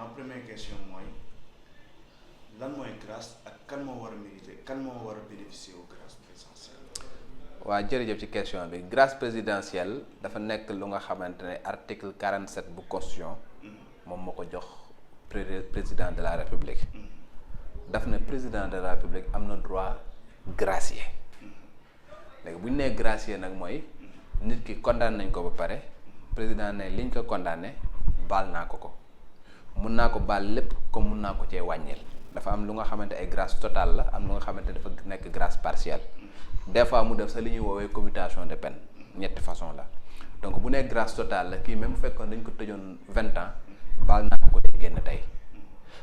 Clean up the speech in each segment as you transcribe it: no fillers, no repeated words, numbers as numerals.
ma première question mooy lan mooy grâce ak kan moo war a mériter kan moo war a bénéficier wu grâce présidentielle. waaw jërëjëf ci question bi grâce présidentielle dafa nekk lu nga xamante ne article 47 bu constitution moom moo ko jox président de la république daf ne président de la république am na droit gracier léegi bu ñu nee gracier nag mooy nit ki condamné nañ ko ba pare président ne liñ ko condamné baal naa ko mun naa ko baal lépp comme mun naa ko cee wàññil dafa am lu nga xamante ay grâce totale la am lu nga xamante dafa nekk grâce partielle des fois mu def sa li ñuy woowee commutation de peine ñetti façon la donc bu nekk grâce totale la kii même bu fekkoon dañ ko tëjoon 20 ans baal naa ko day génn tey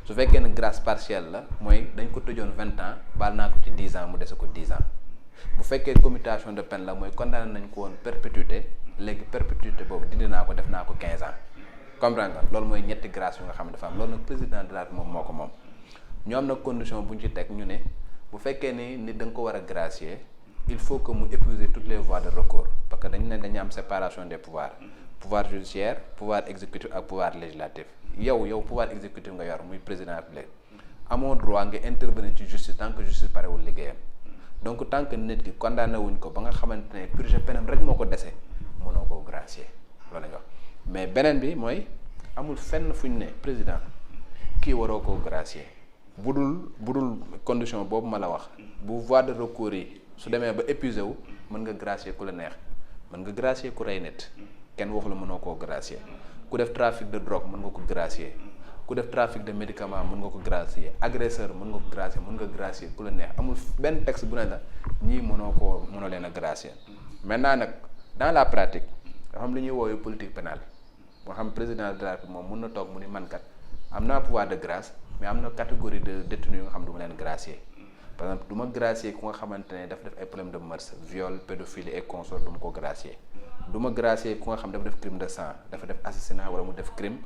su fekkee ne grâce partielle la mooy dañ ko tëjoon 20 ans baal naa ko ci 10 ans mu dese ko 10 ans bu fekkee commutation de peine la mooy condamné nañ ko woon perpétuité léegi perpétuité boobu dindi naa ko def naa ko 15 ans comprendre nga loolu mooy ñetti grâce yu nga xam ne dafa am loolu nag président de la République moom moo ko moom ñoo am nag condition bu ñu ci teg ñu ne bu fekkee ni nit da nga ko war a gracier il faut que mu épuiser toutes les voies de recours parce que dañu ne dañu am séparation des pouvoirs pouvoir judiciaire pouvoir exécutif ak pouvoir législatif yow pouvoir exécutif nga yor muy président de la République amoo droit nga intervenir ci justice tant que justice parewul liggéeyam donc tant que nit ki condamné wuñ ko ba nga xamante ne purgé penam rek moo ko dese mënoo koo gracier loolu la ñu wax mais beneen bi mooy amul fenn fu ñu ne président kii waroo koo gracier budul condition boobu ma la wax bu voie de recours yi su demee ba épuisé wu mën nga gracier ku la neex mën nga gracier ku rey nit kenn waxu la mënoo koo gracier ku def trafic de drogue mën nga ko gracier ku def trafic de médicament mën nga ko gracier agresseur mën nga ko gracier mën nga gracier ku la neex amul benn texte bu ne la ñii mënoo leen a gracier maintenant nag dans la pratique dafa am lu ñuy woowee politique pénale moo xam président de la République moom mën na toog mu ni man kat am naa pouvoir de grâce mais am na catégorie de détenus yu nga xam du ma leen gracier par exemple du ma gracier ku nga xamante ne dafa def ay problème de mœurs viol pédophilie et consort du ma ko gracier du ma gracier ku nga xam dafa def crime de sang dafa def assassinat wala mu def crime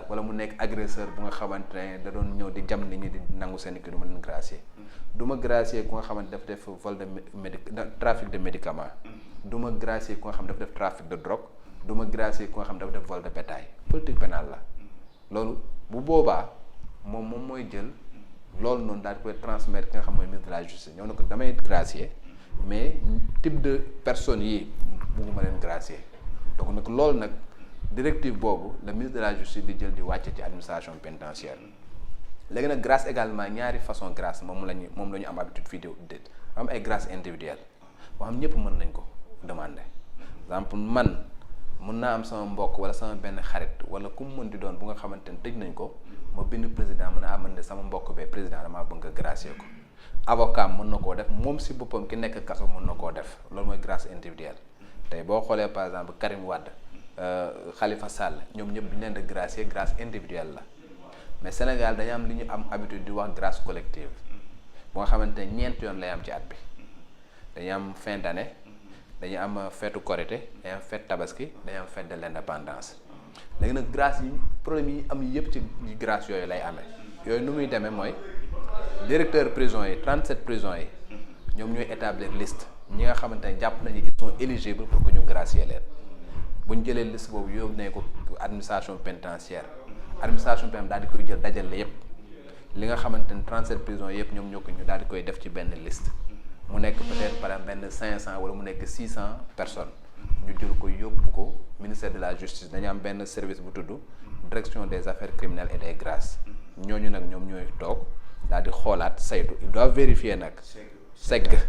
wala mu nekk agresseur bu nga xamante ne da doon ñëw di jam nit ñi di nangu seen kii du ma leen gracier du ma gracier ku nga xamante dafa def vol de trafic de médicament du ma gracier ku nga xam dafa def trafic de drogue du ma gracier ku nga xam dafa def vol de bétail politique pénale la loolu bu boobaa moom mooy jël loolu noonu daal di koy transmettre ki nga xam mooy ministre de la justice ñëw na ko damay gracier mais type de personnes yi bugguma leen gracier donc nag loolu nag directive boobu le ministre de la justice di jël di wàcce ci administration pénitentiaire léegi nag grâce également ñaari façon grâce moom la ñu am habitude fii di am ay grâce individuelle boo xam ñëpp mën nañ ko demander exemple man mën naa am sama mbokk wala sama benn xarit wala ku mu mën di doon bu nga xamante ne tëj nañ ko ma bind président mën naa mën de sama mbokk bee président damaa bëgg nga gracier ko avocat mën na koo def moom si boppam ki nekk kaso mën na koo def loolu mooy grâce individuelle tey boo xoolee par exemple Karim Wade Khalifa Sall ñoom ñëpp bi ñu leen de gracier grâce individuelle la mais Sénégal dañu am li ñu am habitude di wax grâce collective bu nga xamante ne ñeent yoon lay am ci at bi dañu am fin d'année dañu am feetu Korité dañu am fête Tabaski dañu am fête de l'indépendance léegi nag grâce yi problème yi am yëpp ci grâce yooyu lay amee yooyu nu muy demee mooy directeur prison yi 37 prisons yi ñoom ñooy établir liste ñi nga xamante ne jàpp nañu ils sont éligibles pour que ñu gracier leen bu ñu jëlee liste boobu yóbbu nañ ko administration pénitentiaire daal di koy jël dajale yëpp li nga xamante ne 37 prisons yëpp ñoom ñoo ko ñu daal di koy def ci benn liste mu nekk peut-être par exemple benn 500 wala mu nekk 600 personnes ñu jël ko yóbbu ko ministère de la justice dañu am benn service bu tudd direction des affaires criminelles et des grâces ñooñu nag ñoom ñooy toog daal di xoolaat saytu il doit vérifier nag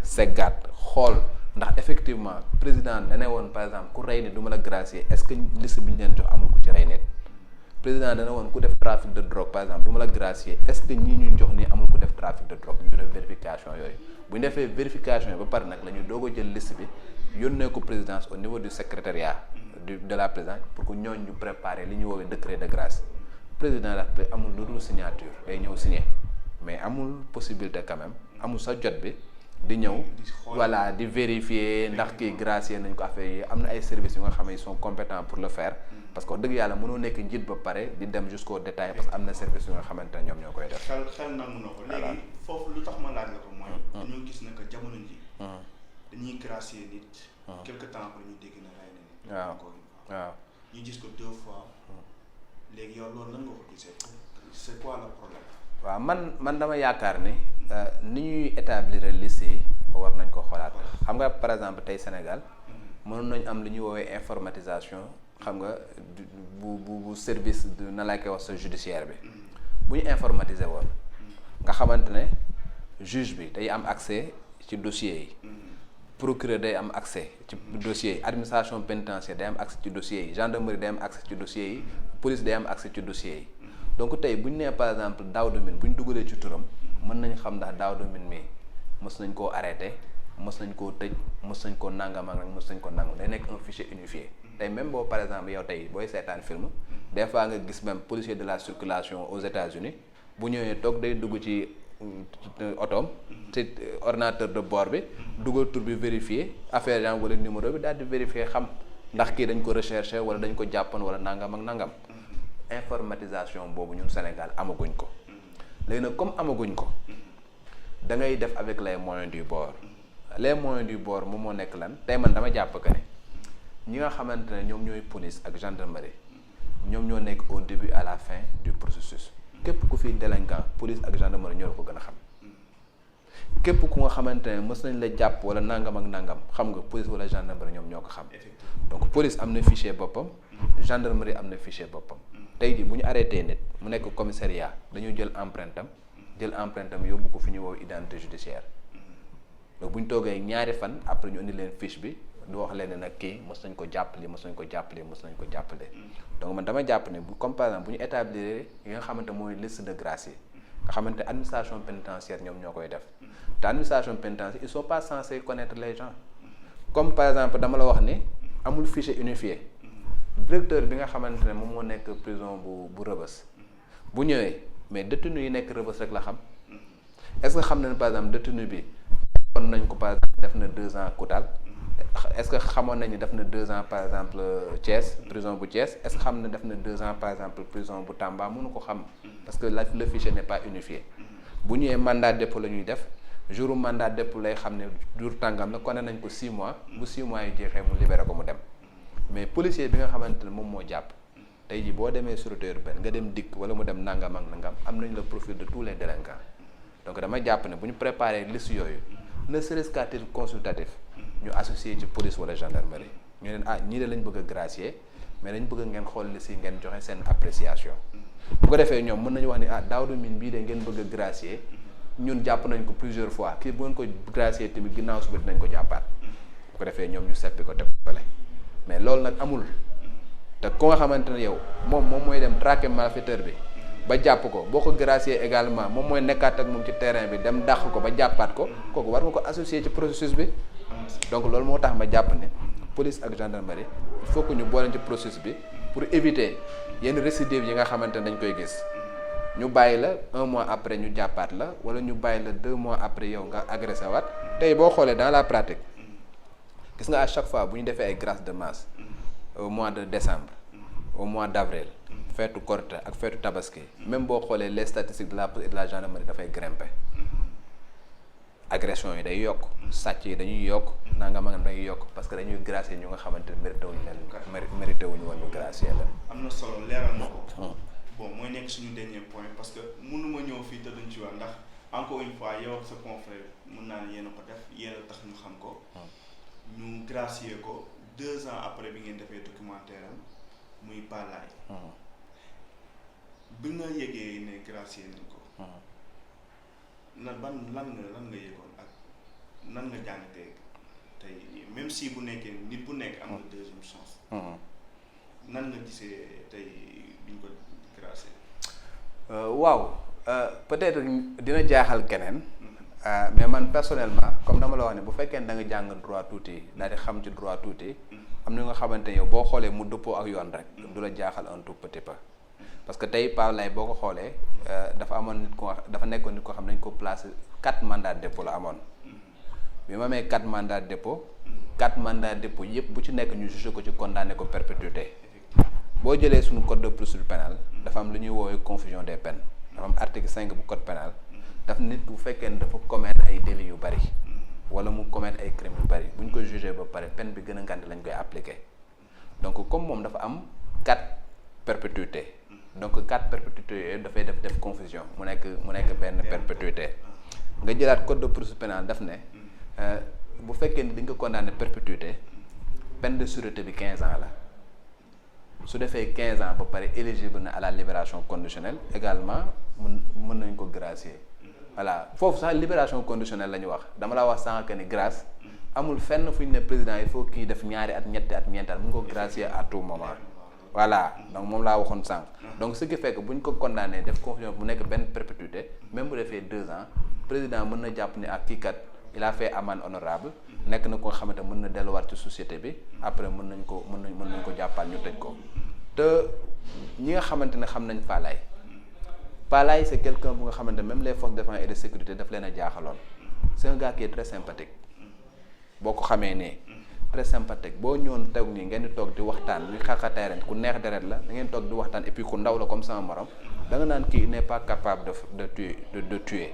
seggaat xool ndax effectivement président da ne woon par exemple ku rey nit du ma la gracier est-ce que liste bi ñu leen jox amul ku ci rey nit président dana woon ku def trafic de drogue par exemple du ma la gracier est-ce que ñii ñu jox nii amul ku def trafic de drogue ñu def vérification yooyu bu ñu defee vérification yi ba pare nag la ñu doog a jël liste bi yónnee ko présidence au niveau du secrétariat de la présidence pour que ñooñu ñu préparer li ñu woowee décret de grâce président la amul lu dul signature day ñëw signer mais amul possibilité quand même amul sa jot bi di ñëw voilà di vérifier ndax kii gracier nañ ko affaire yi am na ay services yu nga xam ne ils sont compétents pour le faire parce que dëgg yàlla mënoo nekk njiit ba pare di dem jusqu'au détail parce que am na service yu nga xamante ne ñoom ñoo koy def. xel nangu na ko. léegi foofu lu tax ma laaj la ko mooy. dañoo gis ne que jamono ji dañuy gracier nit. quelque temps après ñu dégg na rey na nit. waaw ñu gis ko 2 fois. léegi yow loolu lan nga ko gisee. c'est quoi le problème. waaw man dama yaakaar ni ni ñuy établir liste yi war nañ ko xoolaat xam nga par exemple tey Sénégal mënoon nañu am li ñuy woowee informatisation xam nga bu service de na laa koy wax sa judiciaire bi bu ñu informatiser woon nga xamante ne juge bi day am accès ci dossiers yi procureur day am accès ci dossiers yi administration pénitentiaire day am accès ci dossiers yi gendarmerie day am accès ci dossiers yi police day am accès ci dossiers yi donc tey bu ñu nee par exemple Daouda Mine bu ñu dugalee ci turam mën nañ xam ndax Daouda Mine mii mës nañ koo arrêté mës nañ koo tëj mës nañ koo nangam ak nag mës nañ ko nangam day nekk un fichier unifié tey même boo par exemple yow tey booy seetaan film des fois nga gis même policier de la circulation aux États-Unis bu ñëwee toog day dugg ci otoom ci ordinateur de bord bi dugal tur bi vérifier affaire genre wala numéro bi daal di vérifier xam ndax kii dañ ko recherché wala dañ ko jàppoon wala nangam ak nangam informatisation boobu ñun Sénégal amaguñ ko léegi nag comme amaguñ ko da ngay def avec les moyens du bord les moyens du bord moom moo nekk lan tey man dama jàpp que ne ñi nga xamante ne ñoom ñooy police ak gendarmerie ñoom ñoo nekk au début à la fin du processus képp ku fi délinquant police ak gendarmerie ñoo la ko gën a xam képp ku nga xamante ne mës nañ la jàpp wala nangam ak nangam xam nga police wala gendarmerie ñoom ñoo ko xam donc police am na fichier boppam gendarmerie am na fichier boppam tey jii bu ñu arrêté nit mu nekk commissariat dañu jël empreinte am yóbbu ko fi ñu woow identité judiciaire donc bu ñu toogee ñaari fan après ñu indi leen fiche bi du wax leen ne nag kii mës nañ ko jàppale mës nañ ko jàppale donc man dama jàpp ne bu comme par exemple bu ñu établir yi nga xamante mooy liste de grâce yi nga xamante administration pénitentiaire ñoom ñoo koy def te administration pénitentiaire ils sont pas censés connaître les gens comme par exemple dama la wax ni amul fichier unifié directeur bi nga xamante ne moom moo nekk prison bu Rebeuss bu ñëwee mais détenu yi nekk Rebeuss rek la xam est-ce que xam na ne par exemple détenu bi kon nañ ko par exemple def na 2 ans Koutal est-ce que xamoon nañu def na 2 ans par exemple Thiès prison bu Thiès est-ce que xam na def na 2 ans par exemple prison bu Tamba mënu ko xam parce que le fichier n'est pas unifié bu ñëwee mandat de dépôt la ñuy def jour mandat de dépôt lay xam ne jour tàngam la condamné nañ ko 6 mois bu 6 mois yi jeexee mu libéré ko mu dem mais policier bi nga xamante ne moom moo jàpp tey jii boo demee sûreté urbaine nga dem dikk wala mu dem nangam ak nangam am nañ le profil de tous les délinquants donc dama jàpp ne bu ñu préparé liste yooyu ne serait-ce qu'à titre consultatif ñu associé ci police wala gendarmerie ñu leen ñii de lañ bëgg a gracier mais dañ bëgg ngeen xool liste yi ngeen joxe seen appréciation bu ko defee ñoom mën nañu wax ni Daouda Mine bii de ngeen bëgg a gracier ñun jàpp nañ ko plusieurs fois kii bu ngeen ko gracier tamit ginnaaw suba dinañ ko jàppaat bu ko defee ñoom ñu seppi ko teg ko mais loolu nag amul te ku nga xamante ne yow moom mooy dem traquer malfaiteur bi ba jàpp ko boo ko gracier également moom mooy nekkaat ak moom ci terrain bi dem dàq ko ba jàppaat ko kooku war nga ko associer ci processus bi donc loolu moo tax ma jàpp ne police ak gendarmerie il faut que ñu booleen ci processus bi pour éviter yenn récidive yi nga xamante ne dañ koy gis ñu bàyyi la 1 mois après ñu jàppaat la wala ñu bàyyi la 2 mois après yow nga agressé waat tey boo xoolee dans la pratique gis nga à chaque fois bu ñu defee ay grâce de masse au mois de décembre au mois d'avril feetu Korité ak feetu Tabaski même boo xoolee les statistiques de la police et de la gendarmerie dafay grimper agression yi day yokk sàcc yi dañuy yokk nangam ak dañuy yokk parce que dañuy gracier ñu nga xamante ne mérité wuñu woon ñu gracier la. am na solo leeral na ko. bon mooy nekk suñu dernier point parce que mënuma ñëw fii te duñ ci wax ndax encore une fois yow ak sa confrère mën naa ne yéen a ko def yéen a tax ñu xam ko. ñu gracier ko 2 ans après bi ngeen defee documentaire am muy Palaye. bi nga yëgee ne gracier nañ ko. lan nga yëgoon ak nan nga jàngatee tey même si bu nekkee nit bu nekk am na deuxième chance. nan nga gisee tey biñ ko gracier. waaw peut-être dina jaaxal keneen. mais man personnellement comme dama la wax ne bu fekkee da nga jàng droit tuuti daal di xam ci droit tuuti am na nga xamante yow boo xoolee mu dëppoo ak yoon rek du la jaaxal un tout petit peu parce que tey Palaye boo ko xoolee dafa amoon nit ko dafa nekkoon nit ko xam ne dañ ko placé 4 mandats de dépôt la amoon bi ma amee 4 mandats de dépôt 4 mandats de dépôt yëpp bu ci nekk ñu jugé ko ci condamné ko perpétuité boo jëlee suñu code de procédure pénale dafa am lu ñuy woowee confusion des peines dafa am article 5 bu code pénal daf nit bu fekkee ne dafa commettre ay délits yu bari wala mu commettre ay crimes yu bari bu ñu ko jugé ba pare peine bi gën a ngand lañ koy appliquer donc comme moom dafa am 4 perpétuité donc 4 perpétuité yooyu dafay def révision mu nekk benn perpétuité nga jëlaat code de procédure pénale daf ne bu fekkee ni dañ ko condamné perpétuité peine de sûreté bi 15 ans la su defee 15 ans ba pare éligible na à la libération conditionnelle également mën nañ ko gracier voilà foofu sax libération conditionnelle la ñu wax dama la wax sànq que ni grâce amul fenn fu ñu ne président il faut kii def ñaari at ñetti at ñeenti at mu ngi ko gracier à tout moment voilà donc moom laa waxoon sànq donc ce qui fait que bu ñu ko condamné def confusion bu nekk benn perpétuité même bu defee 2 ans président mën na jàpp ni ak kii kat il a fait amende honorable nekk na ko xamante mën na delluwaat ci société bi après mën nañ ko jàppal ñu tëj ko te ñi nga xamante ne xam nañ Palaye c'est quelqu'un bu nga xamante même les forces de défense et de sécurité daf leen a jaaxaloon c'est un gars qui est très sympathique boo ko xamee ne très sympathique boo ñëwoon toog nii ngeen di toog di waxtaan ñu xaqatay ren ku neex deret la da ngeen toog di waxtaan et puis ku ndaw la comme sama morom da nga naan kii il n'est pas capable de tuer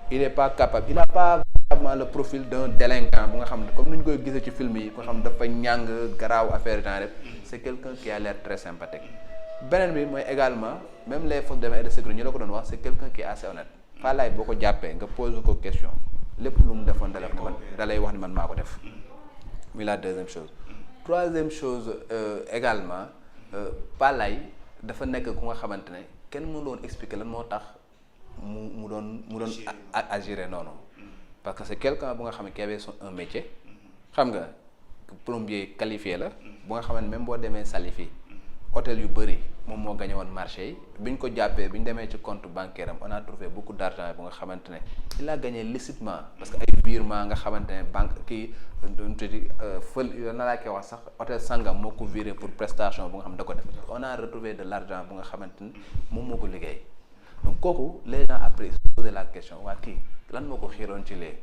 il est pas capable il a pas vraiment le profil d'un délinquant bu nga xam ne comme ni ñu koy gisee ci film yi nga xam dafa ñàng garaaw affaire genre rek c'est quelqu'un qui a l'air très sympathique beneen bi mooy également même les forces de défense et de sécurité ñu la ko doon wax c'est quelqu'un qui est assez honnête Palaye boo ko jàppee nga pose ko question lépp lu mu defoon da lay wax ni man maa ko def muy la deuxième chose troisième chose également Palaye dafa nekk ku nga xamante ne kenn mënu doon expliquer lan moo tax mu doon agir noonu parce que c'est quelqu'un bu nga xam ne qui avait un métier xam nga plombier qualifié la bu nga xam ne même boo demee Salify hôtel yu bëri moom moo gagné woon marché yi bi ñu ko jàppee bi ñu demee ci compte bancaire am on a trouvé beaucoup d'argent bu nga xamante ne il a gagné licitement parce que ay virement nga xamante ne banque kii tuuti fël na laa koy wax sax hôtel Sangam moo ko viré pour prestation bu nga xam da ko def on a retrouvé de l'argent bu nga xamante ne moom moo ko liggéey donc kooku les gens après se poser la question waa kii lan moo ko xiiroon ci lee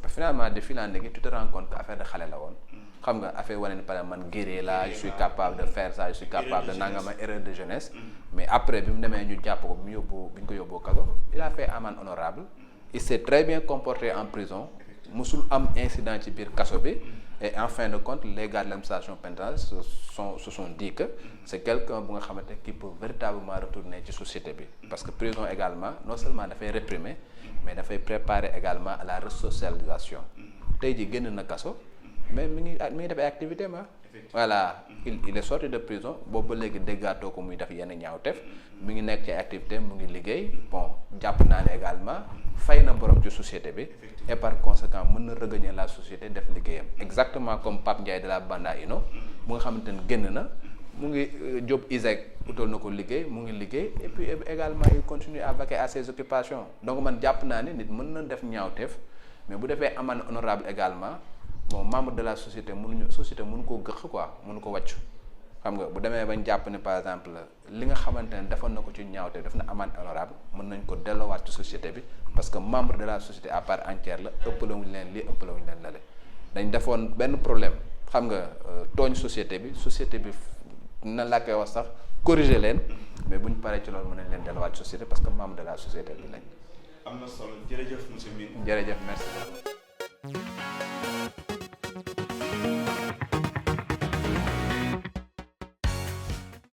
parce que finalement de fil en aiguille tu te rends compte que affaire de xale la woon xam nga affaire wane ni par exemple man guerrier la je suis capable de faire ça je suis capable de nangama erreur de jeunesse mais après bi mu demee ñu jàpp ko bi ñu ko yóbboo kaso il a fait amende honorable il s'est très bien comporté en prison musul am incident ci biir kaso bi et en fin de compte les gars de l'administration pénitentiaire se sont dit que c'est quelqu'un bu nga xamante qui peut véritablement retourner ci société bi parce que prison également non seulement dafay réprimer mais dafay préparer également à la resocialisation tey ji génn na kaso mais mi ngi def ay activité voilà il est sorti de prison boobu ba léegi déggaatoo ko muy def yenn ñaawteef mi ngi nekk ci ay activité mu ngi liggéey bon jàpp naa ne également fay na borom ci société bi et par conséquent mën na regagner la société def liggéeyam exactement comme Pape Ndiaye de la Banda Ino bu nga xamante ne génn na mu ngi Diop Isaac utal na ko liggéey mu ngi liggéey et puis également il continue à vaquer à ses occupations donc man jàpp naa ne nit mën na def ñaawteef mais bu defee amende honorable également bon membre de la société mënu ko gëx quoi mënu ko wàccu xam nga bu demee bañ jàpp ne par exemple li nga xamante ne defoon na ko ci ñaawte def na amende honorable mën nañ ko delloowaat ci société bi parce que membre de la société à part entière la ëppalawuñu leen lii ëppalawuñu leen lale dañ defoon benn problème xam nga tooñ société bi nan laa koy wax sax corriger leen mais buñ paree ci loolu mën nañ leen delloowaat ci société parce que membre de la société bi lañ. am na solo jërëjëf monsieur Mbine. jërëjëf merci beaucoup.